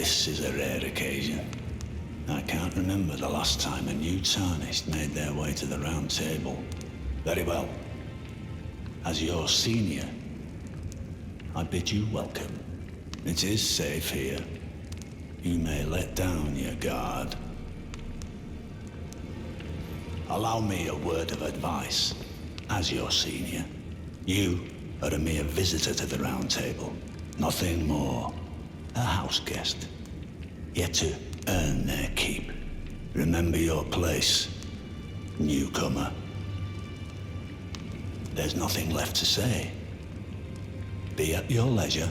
This is a rare occasion. I can't remember the last time a new Tarnished made their way to the Round Table. Very well. As your senior, I bid you welcome. It is safe here. You may let down your guard. Allow me a word of advice. As your senior, you are a mere visitor to the Round Table. Nothing more. A house guest. Yet to earn their keep. Remember your place, newcomer. There's nothing left to say. Be at your leisure.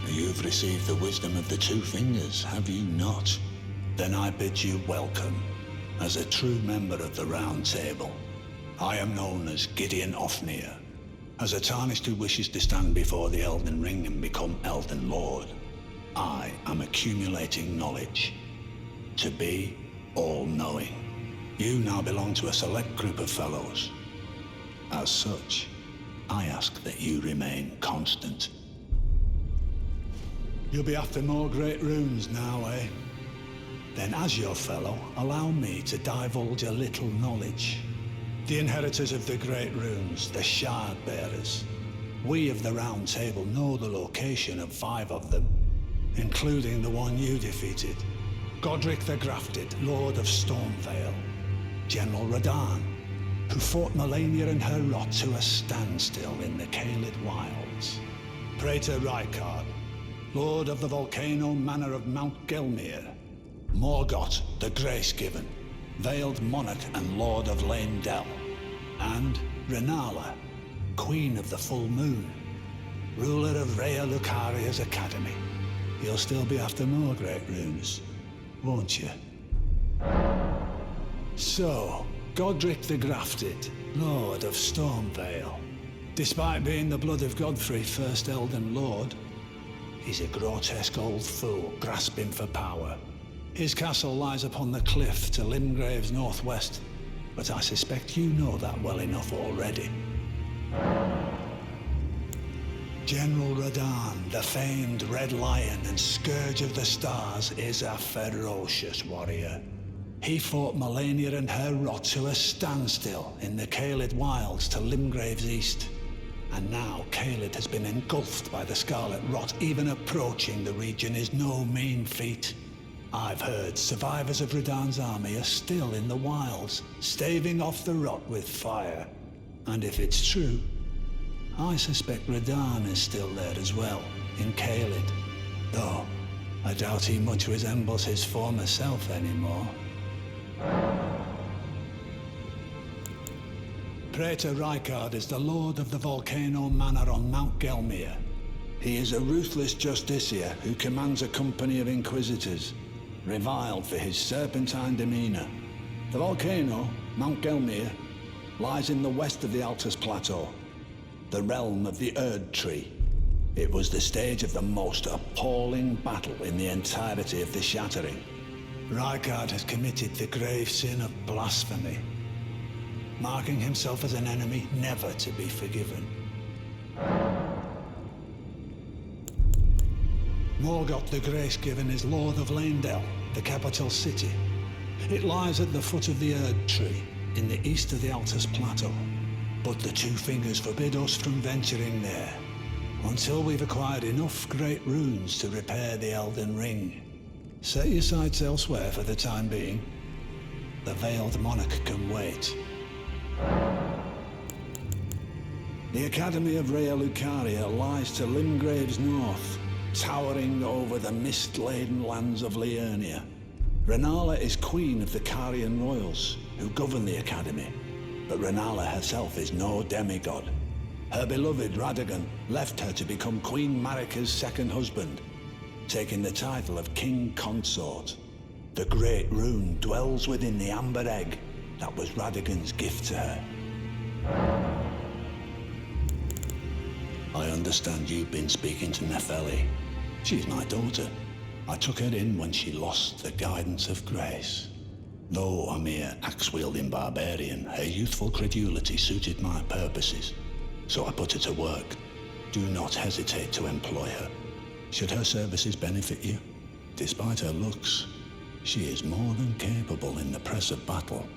You've received the wisdom of the Two Fingers, have you not? Then I bid you welcome, as a true member of the Round Table. I am known as Gideon Ofnir, as a Tarnished who wishes to stand before the Elden Ring and become Elden Lord. I am accumulating knowledge, to be all-knowing. You now belong to a select group of fellows. As such, I ask that you remain constant. You'll be after more great runes now, eh? Then as your fellow, allow me to divulge a little knowledge. The inheritors of the great runes, the Shard Bearers. We of the Round Table know the location of 5 of them, including the one you defeated. Godrick the Grafted, Lord of Stormvale. General Radahn, who fought Malenia and her rot to a standstill in the Caelid Wilds. Praetor Rykard, Lord of the Volcano Manor of Mount Gelmir. Morgott the Grace-Given, Veiled Monarch and Lord of Leyndell. And Renala, Queen of the Full Moon, ruler of Rhea Lucaria's Academy. You'll still be after more great runes, won't you? So, Godrick the Grafted, Lord of Stormvale. Despite being the blood of Godfrey, first Elden Lord, he's a grotesque old fool grasping for power. His castle lies upon the cliff to Limgrave's northwest, but I suspect you know that well enough already. General Radahn, the famed Red Lion and Scourge of the Stars, is a ferocious warrior. He fought Malenia and her rot to a standstill in the Caelid Wilds to Limgrave's east. And now Caelid has been engulfed by the Scarlet Rot. Even approaching the region is no mean feat. I've heard survivors of Radahn's army are still in the wilds, staving off the rot with fire. And if it's true, I suspect Radahn is still there as well, in Caelid. Though, I doubt he much resembles his former self anymore. Praetor Rykard is the Lord of the Volcano Manor on Mount Gelmir. He is a ruthless justiciar who commands a company of inquisitors, reviled for his serpentine demeanor. The volcano, Mount Gelmir, lies in the west of the Altus Plateau, the realm of the Erdtree. It was the stage of the most appalling battle in the entirety of the Shattering. Rykard has committed the grave sin of blasphemy, marking himself as an enemy never to be forgiven. Morgott the Grace-Given is Lord of Leyndell, the capital city. It lies at the foot of the Erdtree, in the east of the Altus Plateau. But the Two Fingers forbid us from venturing there, until we've acquired enough great runes to repair the Elden Ring. Set your sights elsewhere for the time being. The Veiled Monarch can wait. The Academy of Rhea Lucaria lies to Limgrave's north, towering over the mist-laden lands of Liurnia. Renala is queen of the Carian royals, who govern the Academy, but Renala herself is no demigod. Her beloved Radagon left her to become Queen Marika's second husband, taking the title of King Consort. The Great Rune dwells within the Amber Egg that was Radagon's gift to her. I understand you've been speaking to Nepheli. She's my daughter. I took her in when she lost the guidance of grace. Though a mere axe-wielding barbarian, her youthful credulity suited my purposes. So I put her to work. Do not hesitate to employ her. Should her services benefit you, despite her looks, she is more than capable in the press of battle.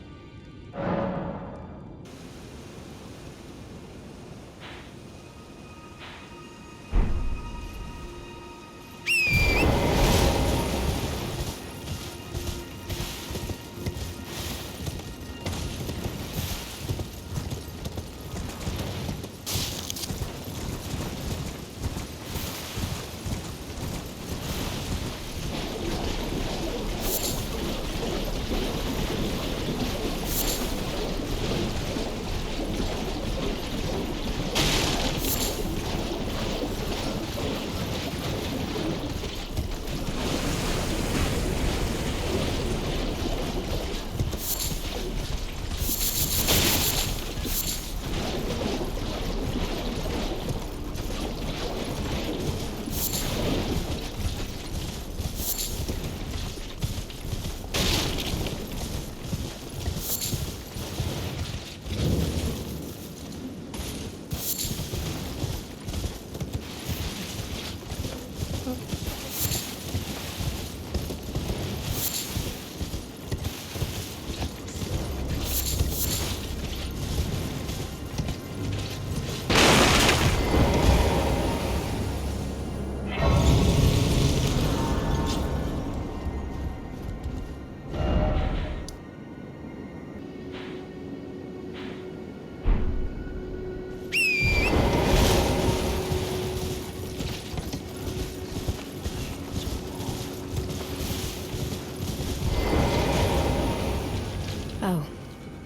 Oh,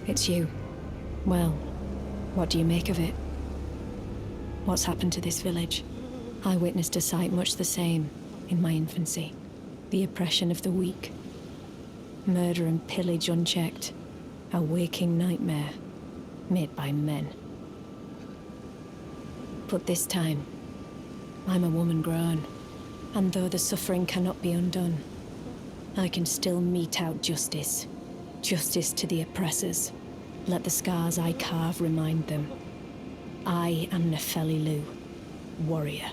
it's you. Well, what do you make of it? What's happened to this village? I witnessed a sight much the same in my infancy. The oppression of the weak. Murder and pillage unchecked. A waking nightmare made by men. But this time, I'm a woman grown, and though the suffering cannot be undone, I can still mete out justice. Justice to the oppressors. Let the scars I carve remind them. I am Nepheli Loux, warrior.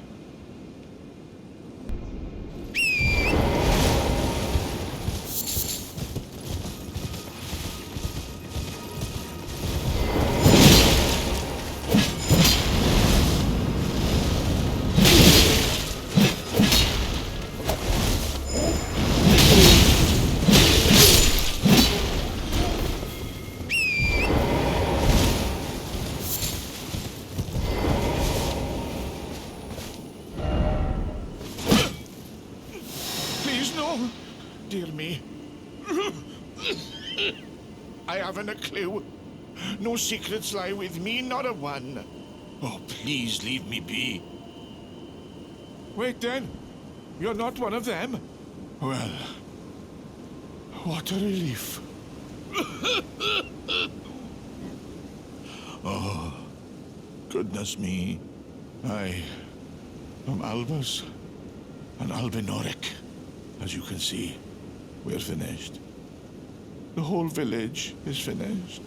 Dear me. I haven't a clue. No secrets lie with me, not a one. Oh, please leave me be. Wait then. You're not one of them? Well, what a relief. Oh, goodness me. I am Albus, an Albinauric. As you can see, we're finished. The whole village is finished.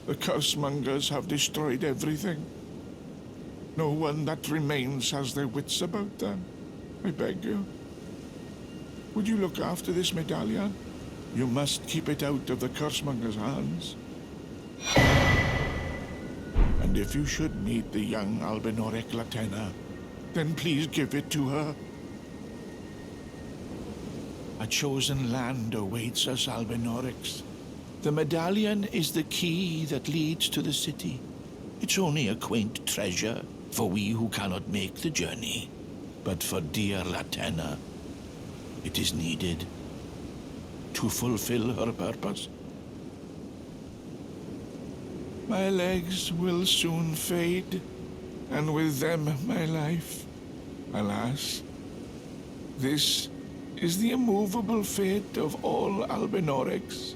The cursemongers have destroyed everything. No one that remains has their wits about them. I beg you. Would you look after this medallion? You must keep it out of the cursemongers' hands. And if you should meet the young Albinauric Latena, then please give it to her. A chosen land awaits us, Albinaurics. The medallion is the key that leads to the city. It's only a quaint treasure for we who cannot make the journey. But for dear Latena, it is needed to fulfill her purpose. My legs will soon fade, and with them my life. Alas, this is the immovable fate of all Albinaurics.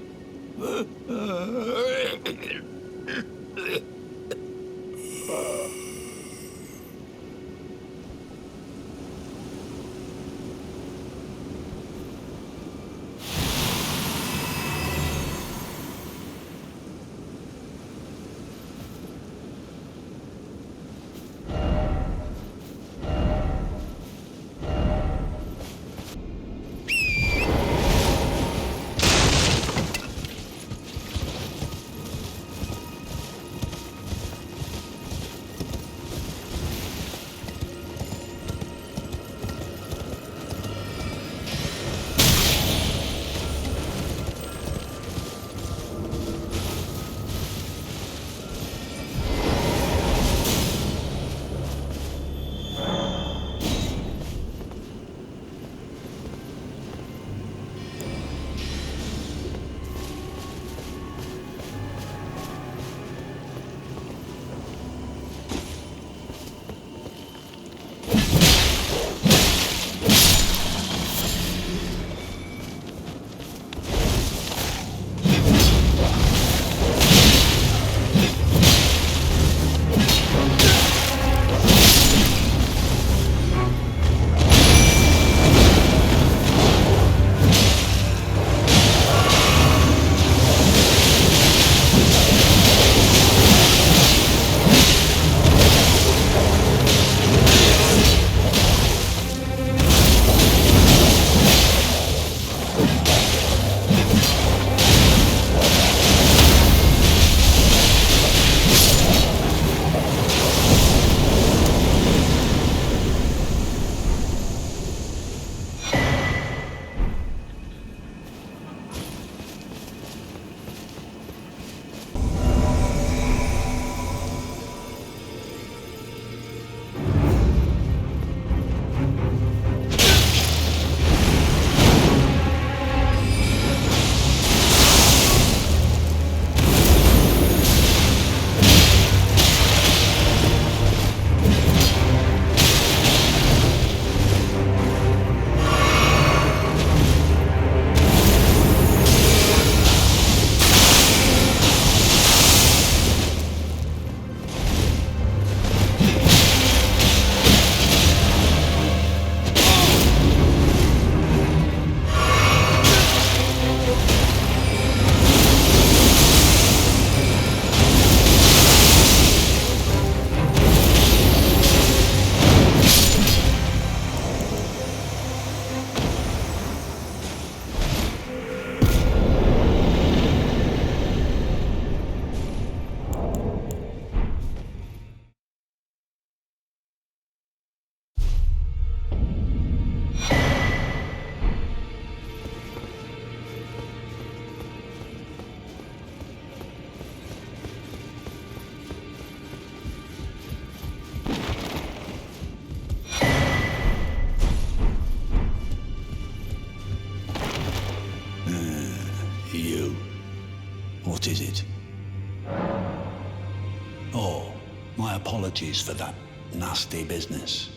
My apologies for that nasty business.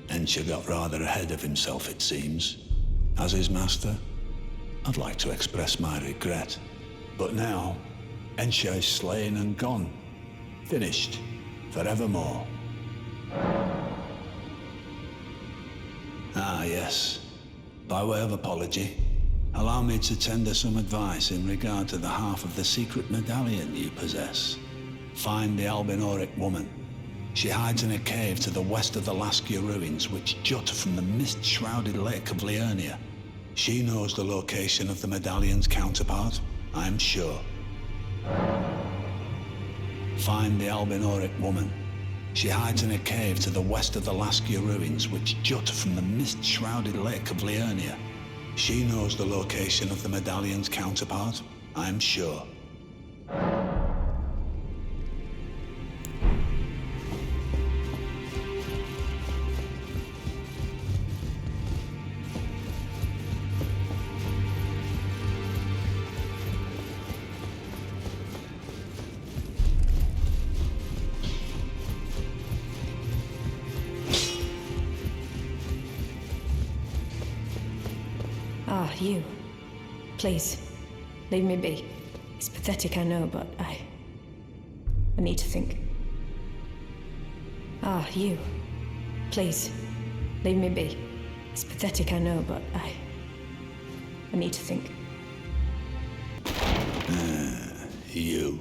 Ensha got rather ahead of himself, it seems. As his master, I'd like to express my regret. But now, Ensha is slain and gone. Finished. Forevermore. Ah, yes. By way of apology, allow me to tender some advice in regard to the half of the secret medallion you possess. Find the Albinauric woman. She hides in a cave to the west of the Laskia ruins, which jut from the mist-shrouded lake of Liurnia. She knows the location of the medallion's counterpart, I'm sure. Find the Albinauric woman. She hides in a cave to the west of the Laskia ruins, which jut from the mist-shrouded lake of Liurnia. She knows the location of the medallion's counterpart, I'm sure. Ah, you. Please, leave me be. It's pathetic, I know, but I need to think. Ah, you. Please, leave me be. It's pathetic, I know, but I need to think. You.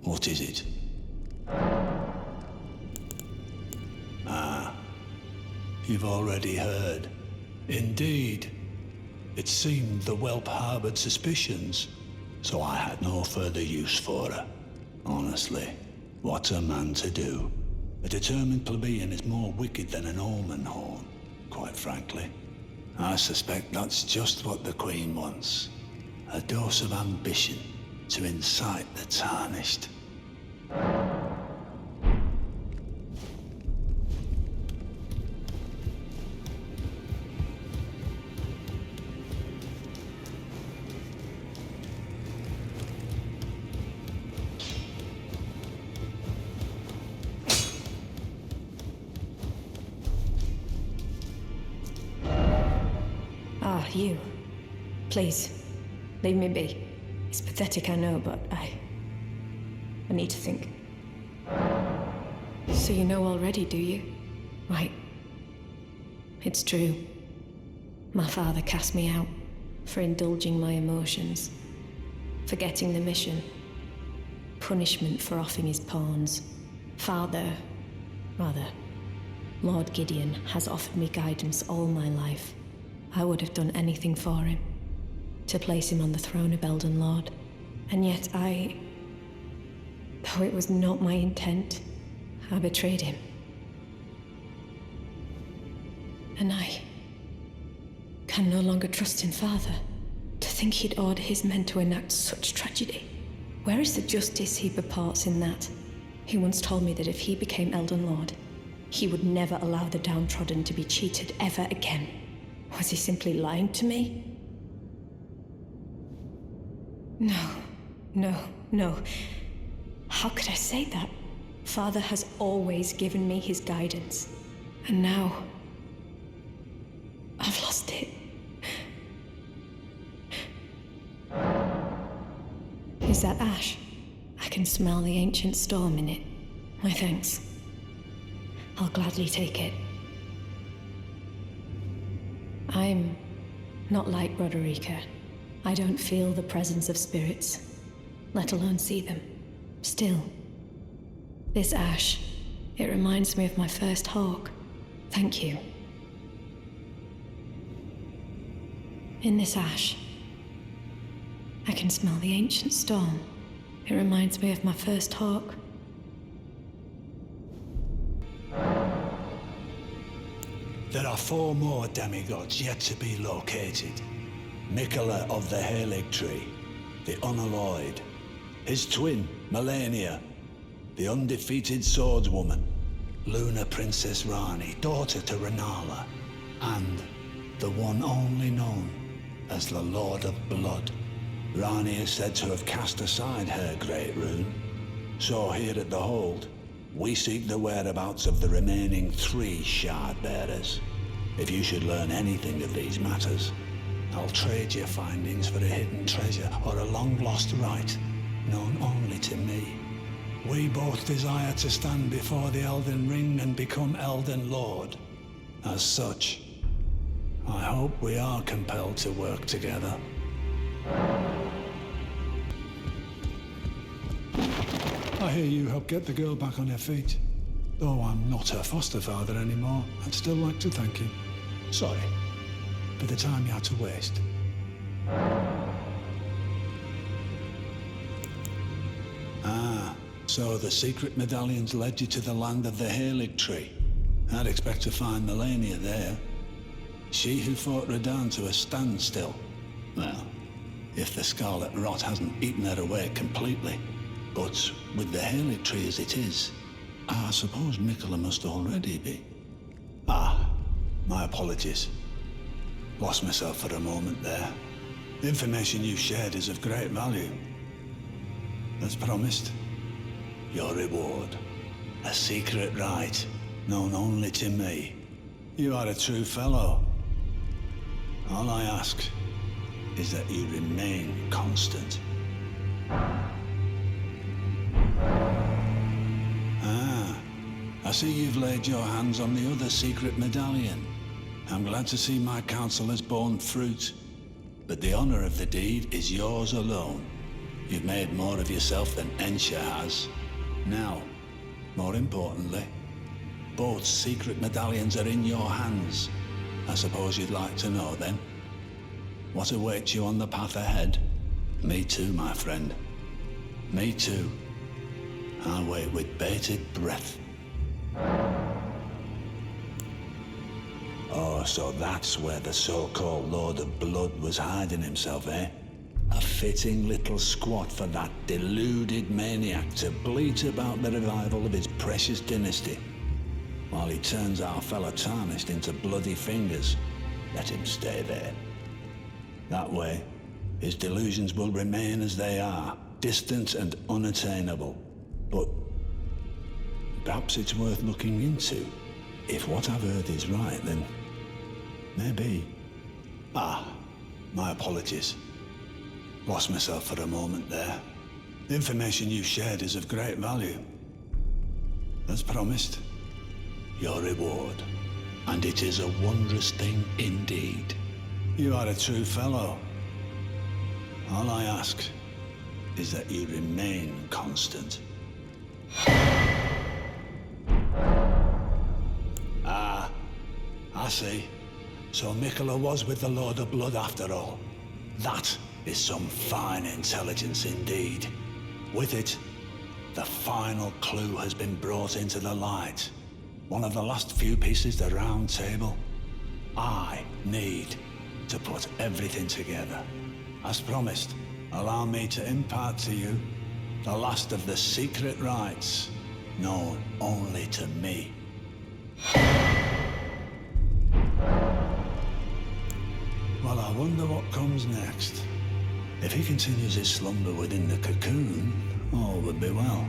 What is it? Ah, you've already heard. Indeed. It seemed the whelp harbored suspicions, so I had no further use for her. Honestly, what's a man to do? A determined plebeian is more wicked than an omen horn, quite frankly. I suspect that's just what the Queen wants. A dose of ambition to incite the Tarnished. Ah, you. Please, leave me be. It's pathetic, I know, but I need to think. So you know already, do you? Right. It's true. My father cast me out for indulging my emotions, forgetting the mission, punishment for offing his pawns. Lord Gideon has offered me guidance all my life. I would have done anything for him, to place him on the throne of Elden Lord. And yet though it was not my intent, I betrayed him. And I can no longer trust in Father. To think he'd order his men to enact such tragedy. Where is the justice he purports in that? He once told me that if he became Elden Lord, he would never allow the downtrodden to be cheated ever again. Was he simply lying to me? No. How could I say that? Father has always given me his guidance. And now, I've lost it. Is that ash? I can smell the ancient storm in it. My thanks. I'll gladly take it. I'm not like Roderica. I don't feel the presence of spirits, let alone see them. Still, this ash, it reminds me of my first hawk. Thank you. In this ash, I can smell the ancient storm. It reminds me of my first hawk. There are 4 more demigods yet to be located. Miquella of the Haligtree, the Unalloyed, his twin, Malenia, the undefeated swordswoman, Lunar Princess Rani, daughter to Renala, and the one only known as the Lord of Blood. Rani is said to have cast aside her great rune, so here at the Hold, We seek the whereabouts of the remaining 3 shard bearers. If you should learn anything of these matters, I'll trade your findings for a hidden treasure or a long-lost right, known only to me. We both desire to stand before the Elden Ring and become Elden Lord. As such, I hope we are compelled to work together. I hear you helped get the girl back on her feet. Though I'm not her foster father anymore, I'd still like to thank you. Sorry for the time you had to waste. Ah, so the secret medallions led you to the land of the Haligtree. I'd expect to find Malenia there. She who fought Radahn to a standstill. Well, if the Scarlet Rot hasn't eaten her away completely. But with the Haligtree as it is, I suppose Miquella must already be. Ah, my apologies. Lost myself for a moment there. The information you shared is of great value. As promised, your reward. A secret right, known only to me. You are a true fellow. All I ask is that you remain constant. Ah, I see you've laid your hands on the other secret medallion. I'm glad to see my counsel has borne fruit. But the honor of the deed is yours alone. You've made more of yourself than Ensha has. Now, more importantly, both secret medallions are in your hands. I suppose you'd like to know then? What awaits you on the path ahead? Me too, my friend. Me too. I wait with bated breath. Oh, so that's where the so-called Lord of Blood was hiding himself, eh? A fitting little squat for that deluded maniac to bleat about the revival of his precious dynasty. While he turns our fellow Tarnished into bloody fingers, let him stay there. That way, his delusions will remain as they are, distant and unattainable. But perhaps it's worth looking into. If what I've heard is right, then maybe. Ah, my apologies. Lost myself for a moment there. The information you shared is of great value. As promised, your reward. And it is a wondrous thing indeed. You are a true fellow. All I ask is that you remain constant. Ah, I see. So Miquella was with the Lord of Blood after all. That is some fine intelligence indeed. With it, the final clue has been brought into the light. One of the last few pieces of the round table. I need to put everything together. As promised, allow me to impart to you the last of the secret rites, known only to me. Well, I wonder what comes next. If he continues his slumber within the cocoon, all would be well.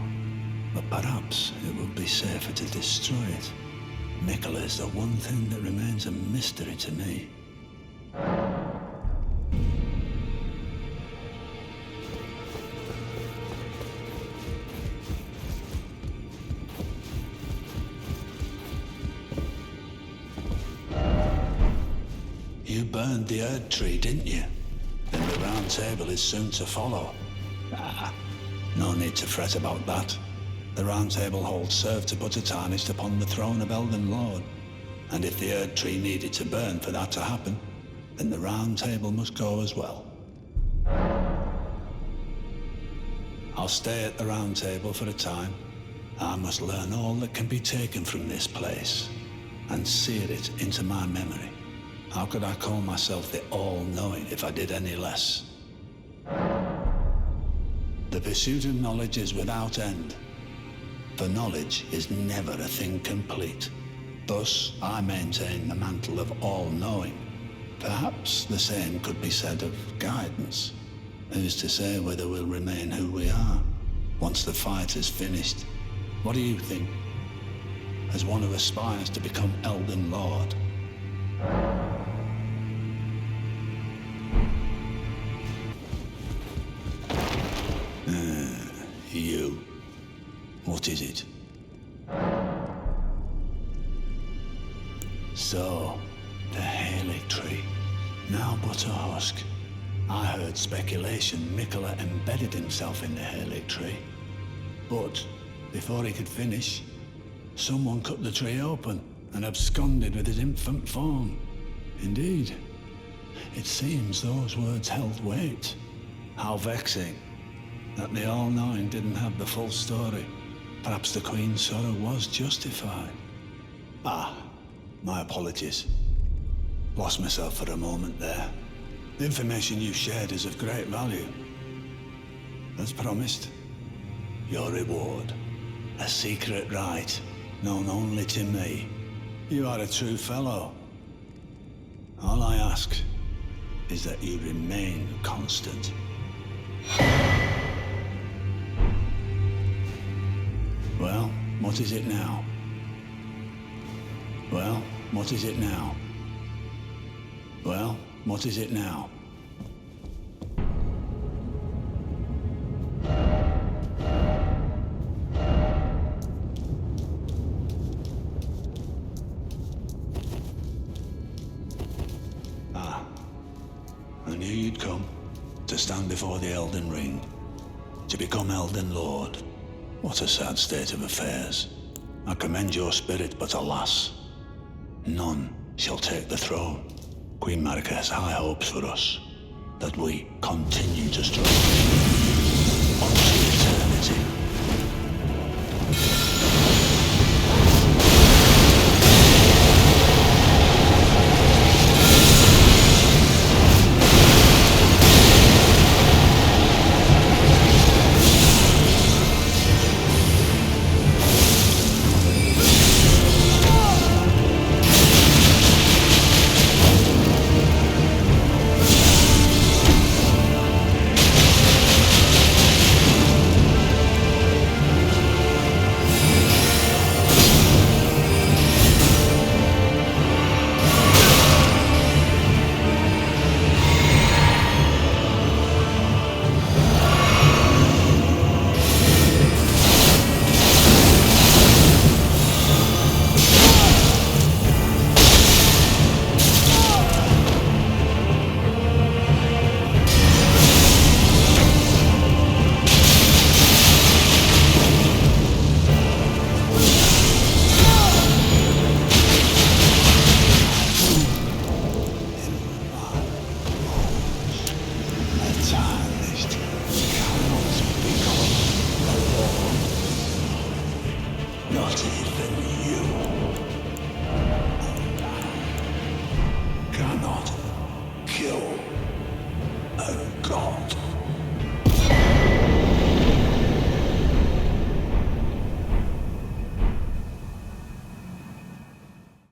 But perhaps it would be safer to destroy it. Miquella is the one thing that remains a mystery to me. You burned the Erdtree, didn't you? Then the round table is soon to follow. Ah, no need to fret about that. The round table holds served to put a Tarnished upon the throne of Elden Lord. And if the Erdtree needed to burn for that to happen, then the round table must go as well. I'll stay at the round table for a time. I must learn all that can be taken from this place, and sear it into my memory. How could I call myself the All-Knowing if I did any less? The pursuit of knowledge is without end, for knowledge is never a thing complete. Thus, I maintain the mantle of All-Knowing. Perhaps the same could be said of guidance. Who's to say whether we'll remain who we are once the fight is finished? What do you think? As one who aspires to become Elden Lord. You. What is it? So, the Haligtree, now but a husk. I heard speculation Miquella embedded himself in the Haligtree. But, before he could finish, someone cut the tree open and absconded with his infant form. Indeed. It seems those words held weight. How vexing that the All-Knowing didn't have the full story. Perhaps the Queen's sorrow was justified. Ah, my apologies. Lost myself for a moment there. The information you shared is of great value. As promised, your reward. A secret rite, known only to me. You are a true fellow. All I ask is that you remain constant. Well, what is it now? Well, what is it now? Well, what is it now? I knew you'd come to stand before the Elden Ring, to become Elden Lord. What a sad state of affairs. I commend your spirit, but alas, none shall take the throne. Queen Marika has high hopes for us, that we continue to struggle unto eternity. Cannot kill a god.